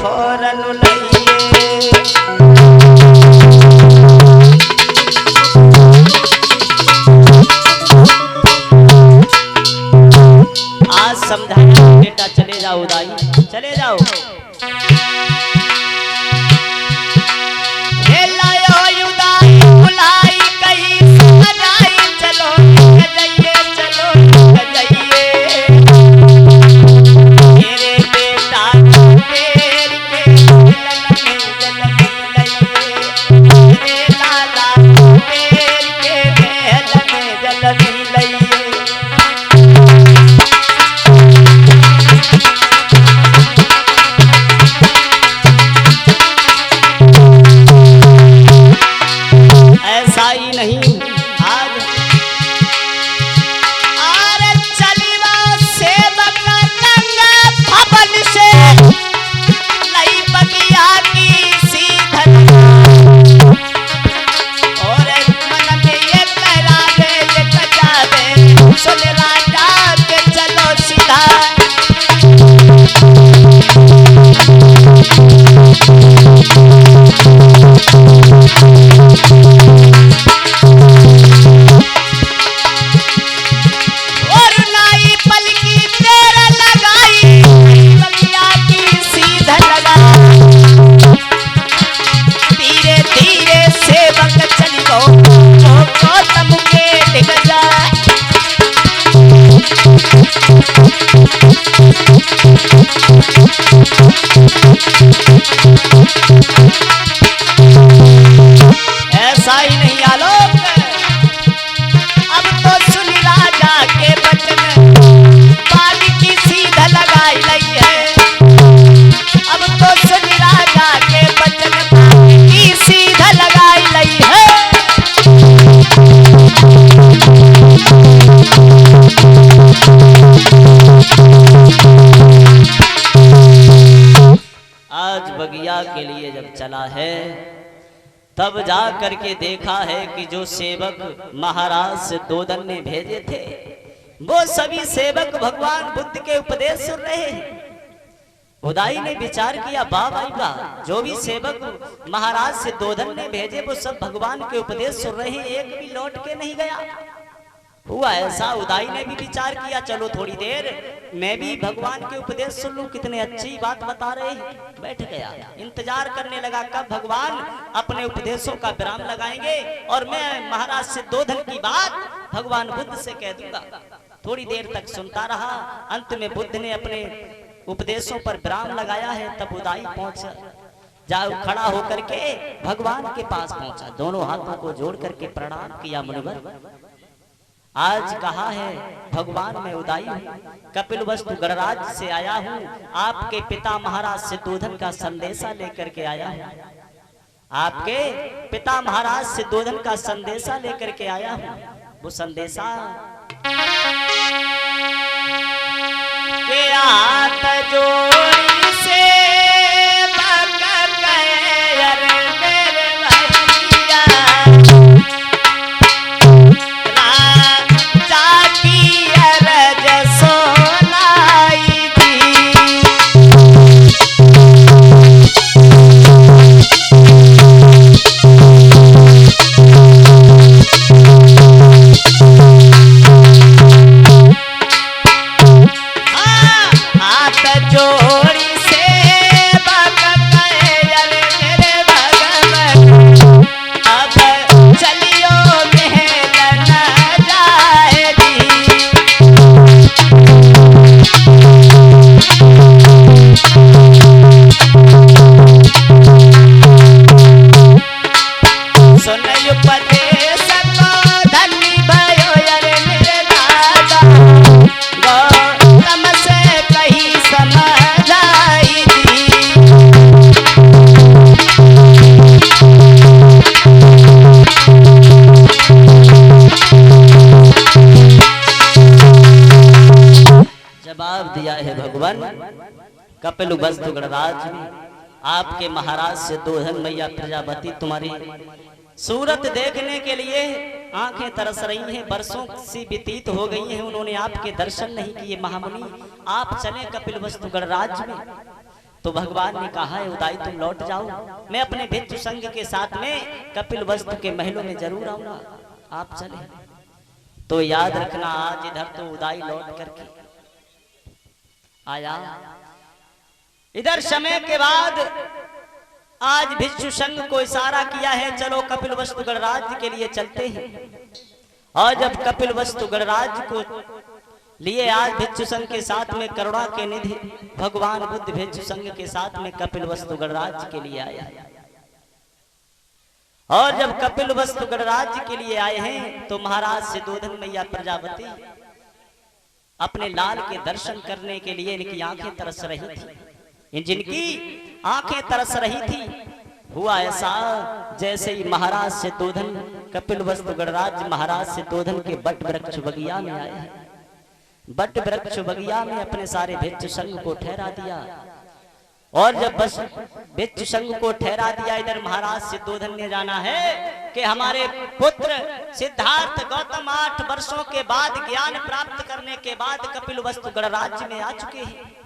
फोरन लइए। आज समझाया बेटा, चले जाओ उदाई, चले जाओ। ऐसा ही नहीं आलोक, अब तो सुन राजा के बचन, बाल की सीधा लगाई लई है। अब तो सुन राजा के बचन, बाल की सीधा लगाई लई है। आज बगिया के लिए जब चला है, तब जा करके देखा है कि जो सेवक महाराज से दोदन ने भेजे थे, वो सभी सेवक भगवान बुद्ध के उपदेश सुन रहे हैं। उदाई ने विचार किया, बाबा का जो भी सेवक महाराज से दोदन ने भेजे वो सब भगवान के उपदेश सुन रहे हैं, एक भी लौट के नहीं गया। हुआ ऐसा, उदाई ने भी विचार किया, चलो थोड़ी देर मैं भी भगवान के उपदेश सुन लूं, कितने अच्छी बात बता रहे हैं। बैठ गया, इंतजार करने लगा कब भगवान अपने उपदेशों का विराम लगाएंगे और मैं महाराज से दोदन की बात भगवान बुद्ध से कह दूंगा। थोड़ी देर तक सुनता रहा, अंत में बुद्ध ने अपने उपदेशों पर विराम लगाया है। तब उदाई पहुंचा, जाओ खड़ा होकर के भगवान के पास पहुंचा, दोनों हाथों को जोड़ करके प्रणाम किया। मुनिवर, आज कहा है भगवान मैं उदाई हूँ, कपिलवस्तु गणराज से आया हूँ, आपके पिता महाराज से दोदन का संदेशा लेकर के आया हूँ। आपके पिता महाराज से दोदन का संदेशा लेकर के आया हूँ। वो संदेशा के हाथ जोड़ी से दिया है भगवान कपिलवस्तु गणराज ने। आपके महाराज से दोहन मैया प्रजापति तुम्हारी सूरत देखने के लिए आंखें तरस रही हैं, वर्षों से व्यतीत हो गई हैं, उन्होंने आपके दर्शन नहीं किए। महामुनि आप चले कपिलवस्तु गणराज में, तो भगवान ने कहा है उदाई तुम लौट जाओ, मैं अपने भिक्षु संघ के साथ में कपिल वस्तु के महलों में जरूर आऊंगा, आप चले। तो याद रखना आज इधर तो उदाई लौट करके आया, इधर समय के बाद आज भिक्षु संघ को इशारा किया है चलो कपिल वस्तु गणराज्य के लिए चलते हैं। और जब कपिल वस्तु गणराज्य को लिए आज भिक्षु संघ के साथ में करुणा के निधि भगवान बुद्ध भिक्षु संघ के साथ में कपिल वस्तु गणराज्य के लिए आया। और जब कपिल वस्तु गणराज्य के लिए आए हैं तो महाराज सिद्धोधन मैया प्रजापति अपने लाल के दर्शन करने के लिए इनकी आंखें तरस रही थी, जिनकी आंखें तरस रही थी। हुआ ऐसा जैसे ही महाराज सिद्धोधन कपिल वस्तु गणराज्य महाराज सिद्धोधन के बट वृक्ष बगिया में आए हैं। बट वृक्ष बगिया में अपने सारे भिक्षु संघ को ठहरा दिया। और जब बस भिक्षु संघ को ठहरा दिया, इधर महाराज सिद्धोधन ने जाना है कि हमारे पुत्र सिद्धार्थ गौतम 8 वर्षों के बाद ज्ञान प्राप्त करने के बाद कपिल वस्तु गणराज्य में आ चुके हैं।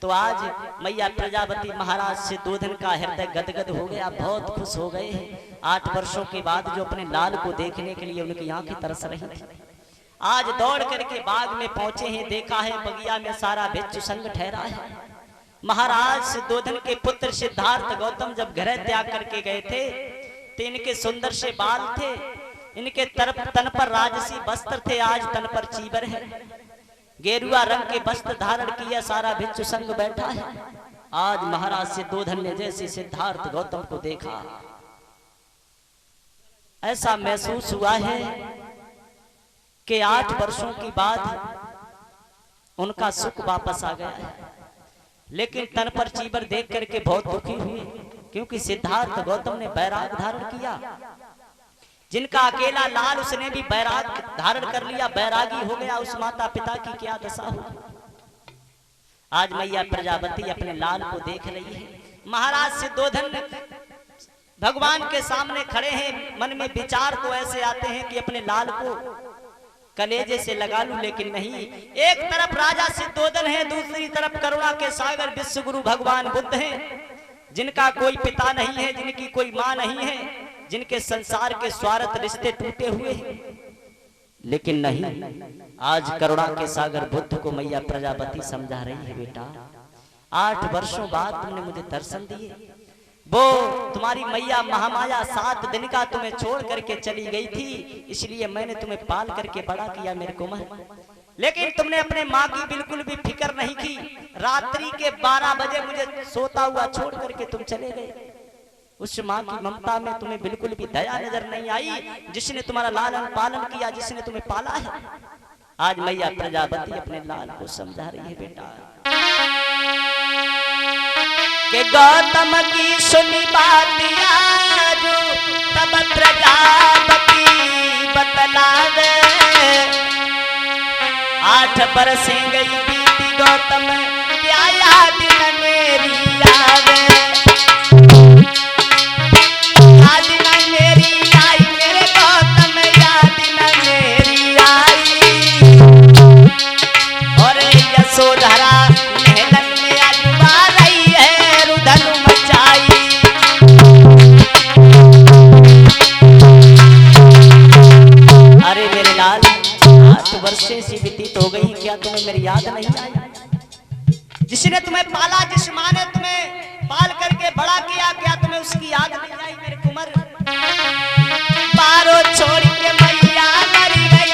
तो आज मैया प्रजापति महाराज सिद्धोधन का हृदय गदगद हो गया, बहुत खुश हो गए हैं। 8 वर्षों के बाद जो अपने लाल को देखने के लिए उनकी आंखें तरस रही थी, आज दौड़ करके बाग में पहुंचे हैं। देखा है बगिया में सारा भिक्षु संघ ठहरा है। महाराज सिद्धोधन के पुत्र सिद्धार्थ गौतम जब घर त्याग करके गए थे तो इनके सुंदर से बाल थे, इनके तन पर राजसी वस्त्र थे, आज तन पर चीबर है। गेरुआ रंग के वस्त्र धारण किया सारा भिक्षु संघ बैठा है। आज महाराज सिद्धोधन ने जैसे सिद्धार्थ गौतम को देखा, ऐसा महसूस हुआ है कि 8 वर्षों की बाद उनका सुख वापस आ गया है। लेकिन तन पर चीबर देख करके बहुत दुखी हुए, क्योंकि सिद्धार्थ गौतम ने बैराग धारण किया। जिनका अकेला लाल उसने भी बैराग धारण कर लिया, बैरागी हो गया। उस माता पिता की क्या दशा हो। आज मैया प्रजापति अपने लाल को देख रही है। महाराज सिद्धोधन भगवान के सामने खड़े हैं, मन में विचार तो ऐसे आते हैं कि अपने लाल को कलेजे से लगा लूं, लेकिन नहीं। एक तरफ राजा सिद्धोधन है, दूसरी तरफ करुणा के सागर विश्व गुरु भगवान बुद्ध हैं, जिनका कोई पिता नहीं है, जिनकी कोई मां नहीं है, जिनके संसार के स्वार्थ रिश्ते टूटे हुए हैं। लेकिन नहीं, आज करुणा के सागर बुद्ध को मैया प्रजापति समझा रही है, बेटा 8 वर्षों बाद तुमने मुझे दर्शन दिए। वो तुम्हारी मैया महामाया 7 दिन का तुम्हें छोड़ करके चली गई थी, इसलिए मैंने तुम्हें पाल करके बड़ा किया मेरे कुमार। लेकिन तुमने अपने माँ की बिल्कुल भी फिक्र नहीं की। रात्रि के 12 बजे मुझे सोता हुआ छोड़ करके तुम चले गए। उस माँ की ममता में तुम्हें बिल्कुल भी दया नजर नहीं आई, जिसने तुम्हारा लालन पालन किया, जिसने तुम्हें पाला है। आज मैया प्रजापति अपने लाल को समझा रही है, बेटा कि गौतम की सुनी बात आज तब प्रजापति बतलावे। 8 बरसें गई बीती गौतम, क्या याद न मेरी आवे। याद न मेरी आई मेरे गौतम, याद न मेरी आई। और यशोधरा महलन में अजवा रही है, रुदन मचाई। अरे मेरे लाल 8 वर्षे से व्यतीत हो गई, क्या तुम्हें मेरी याद नहीं आई? जिसने तुम्हें पाला, जिस माँ ने तुम्हें पाल करके बड़ा किया, क्या तुम्हें उसकी याद नहीं आई मेरे कुंवर? पारो छोड़ के मैया मर गई,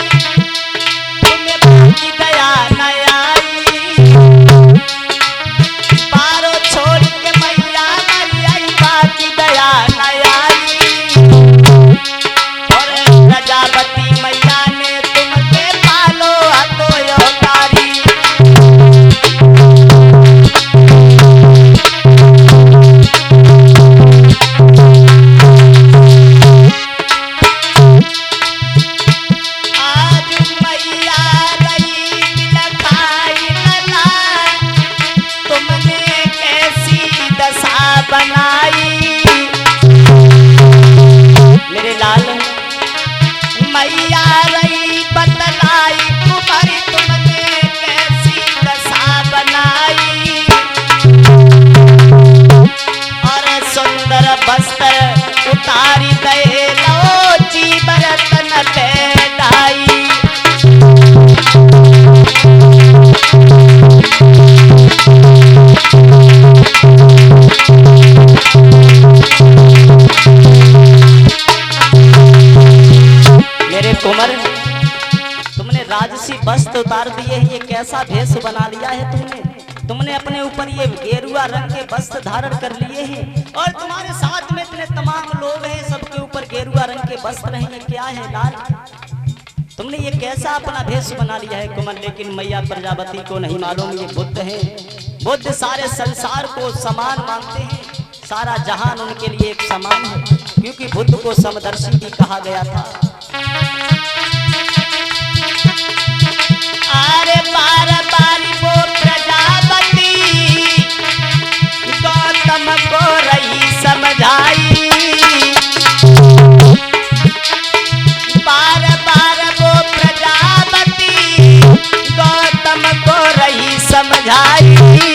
तुम्हें बाकी दया न आई। पारो छोड़ के मैया मर गई, बाकी दया न आई। और प्रजापति मैया ने तुमके पालो हतो योकारी। राजसी वस्त्र उतार दिए हैं, ये कैसा भेष बना लिया है तुमने अपने ऊपर ये गेरुआ रंग के वस्त्र धारण कर लिए हैं और तुम्हारे साथ में इतने तमाम लोग हैं, सबके ऊपर गेरुआ रंग के वस्त्र हैं, ये क्या है लाल? तुमने ये कैसा अपना भेष बना लिया है कुमार? लेकिन मैया प्रजापति को नहीं मालूम ये बुद्ध हैं। बुद्ध सारे संसार को समान मानते हैं, सारा जहान उनके लिए एक समान है, क्योंकि बुद्ध को समदर्शी भी कहा गया था। अरे बार बार वो प्रजापति गौतम को रही समझाई, बार बार वो प्रजापति गौतम को रही समझाई।